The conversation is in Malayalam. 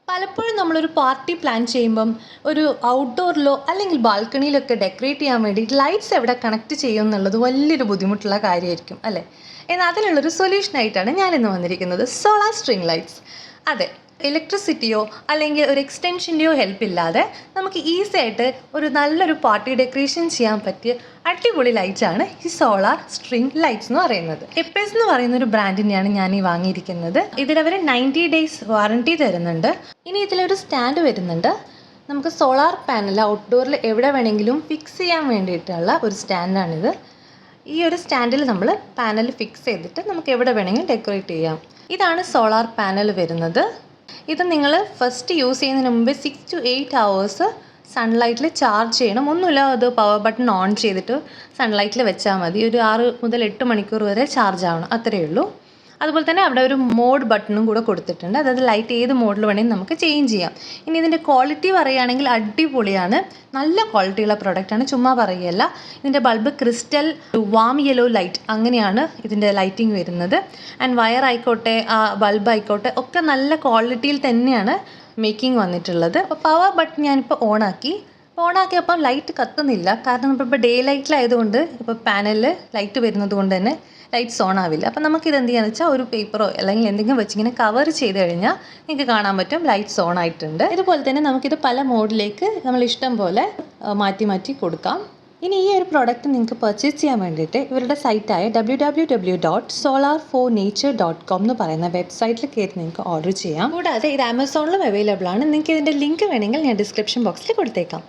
പലപ്പോഴും നമ്മളൊരു പാർട്ടി പ്ലാൻ ചെയ്യുമ്പം ഒരു ഔട്ട്ഡോറിലോ അല്ലെങ്കിൽ ബാൽക്കണിയിലൊക്കെ ഡെക്കറേറ്റ് ചെയ്യാൻ വേണ്ടിയിട്ട് ലൈറ്റ്സ് എവിടെ കണക്ട് ചെയ്യും എന്നുള്ളത് വലിയൊരു ബുദ്ധിമുട്ടുള്ള കാര്യമായിരിക്കും അല്ലേ? എന്നാൽ അതിനുള്ളൊരു സൊല്യൂഷനായിട്ടാണ് ഞാനിന്ന് വന്നിരിക്കുന്നത്. Solar string lights. അതെ, ഇലക്ട്രിസിറ്റിയോ അല്ലെങ്കിൽ ഒരു എക്സ്റ്റൻഷൻ്റെയോ ഹെൽപ്പ് ഇല്ലാതെ നമുക്ക് ഈസി ആയിട്ട് ഒരു നല്ലൊരു പാർട്ടി ഡെക്കറേഷൻ ചെയ്യാൻ പറ്റിയ അടിപൊളി ലൈറ്റ്സാണ് ഈ സോളാർ സ്ട്രിംഗ് ലൈറ്റ്സ് എന്ന് പറയുന്നത്. എപ്പെസ് എന്ന് പറയുന്ന ഒരു ബ്രാൻഡിനെയാണ് ഞാൻ ഈ വാങ്ങിയിരിക്കുന്നത്. ഇതിലവർ 90 days വാറണ്ടി തരുന്നുണ്ട്. ഇനി ഇതിലൊരു സ്റ്റാൻഡ് വരുന്നുണ്ട്. നമുക്ക് സോളാർ പാനൽ ഔട്ട്ഡോറിൽ എവിടെ വേണമെങ്കിലും ഫിക്സ് ചെയ്യാൻ വേണ്ടിയിട്ടുള്ള ഒരു സ്റ്റാൻഡാണിത്. ഈ ഒരു സ്റ്റാൻഡിൽ നമ്മൾ പാനൽ ഫിക്സ് ചെയ്തിട്ട് നമുക്ക് എവിടെ വേണമെങ്കിലും ഡെക്കറേറ്റ് ചെയ്യാം. ഇതാണ് സോളാർ പാനൽ വരുന്നത്. ഇത് നിങ്ങൾ ഫസ്റ്റ് യൂസ് ചെയ്യുന്നതിന് മുമ്പ് 6 to 8 hours സൺലൈറ്റിൽ ചാർജ് ചെയ്യണം. ഒന്നുമില്ല, അത് പവർ ബട്ടൺ ഓൺ ചെയ്തിട്ട് സൺലൈറ്റിൽ വെച്ചാൽ മതി. ഒരു 6 മുതൽ 8 മണിക്കൂർ വരെ ചാർജ് ആവണം, അത്രയേ ഉള്ളൂ. അതുപോലെ തന്നെ അവിടെ ഒരു മോഡ് ബട്ടണും കൂടെ കൊടുത്തിട്ടുണ്ട്. അതായത് ലൈറ്റ് ഏത് മോഡിൽ വേണമെങ്കിലും നമുക്ക് ചേഞ്ച് ചെയ്യാം. ഇനി ഇതിൻ്റെ ക്വാളിറ്റി പറയുകയാണെങ്കിൽ അടിപൊളിയാണ്, നല്ല ക്വാളിറ്റിയുള്ള പ്രൊഡക്റ്റാണ്, ചുമ്മാ പറയുകയല്ല. ഇതിൻ്റെ bulb crystal warm yellow light അങ്ങനെയാണ് ഇതിൻ്റെ ലൈറ്റിംഗ് വരുന്നത്. ആൻഡ് വയർ ആയിക്കോട്ടെ ബൾബ് ആയിക്കോട്ടെ ഒക്കെ നല്ല ക്വാളിറ്റിയിൽ തന്നെയാണ് മേക്കിംഗ് വന്നിട്ടുള്ളത്. അപ്പോൾ പവർ ബട്ടൺ ഞാനിപ്പോൾ ഓണാക്കിയപ്പം ലൈറ്റ് കത്തുന്നില്ല. കാരണം നമ്മളിപ്പോൾ ഡേ ലൈറ്റിലായതുകൊണ്ട് ഇപ്പോൾ പാനലിൽ ലൈറ്റ് വരുന്നത് കൊണ്ട് തന്നെ ലൈറ്റ്സ് ഓൺ ആവില്ല. അപ്പം നമുക്കിത് എന്ത് ചെയ്യാന്ന് വെച്ചാൽ ഒരു പേപ്പറോ അല്ലെങ്കിൽ എന്തെങ്കിലും വെച്ചിങ്ങനെ കവർ ചെയ്ത് കഴിഞ്ഞാൽ നിങ്ങൾക്ക് കാണാൻ പറ്റും ലൈറ്റ്സ് ഓൺ ആയിട്ടുണ്ട്. ഇതുപോലെ തന്നെ നമുക്കിത് പല മോഡിലേക്ക് നമ്മൾ ഇഷ്ടം പോലെ മാറ്റി കൊടുക്കാം. ഇനി ഈ ഒരു പ്രോഡക്റ്റ് നിങ്ങൾക്ക് പർച്ചേസ് ചെയ്യാൻ വേണ്ടിയിട്ട് ഇവരുടെ സൈറ്റായ www.solar4nature.com എന്ന് പറയുന്ന വെബ്സൈറ്റിൽ കയറി നിങ്ങൾക്ക് ഓർഡർ ചെയ്യാം. കൂടാതെ ഇത് ആമസോണിലും അവൈലബിൾ ആണ്. നിങ്ങൾക്ക് ഇതിൻ്റെ ലിങ്ക് വേണമെങ്കിൽ ഞാൻ ഡിസ്ക്രിപ്ഷൻ ബോക്സിൽ കൊടുത്തേക്കാം.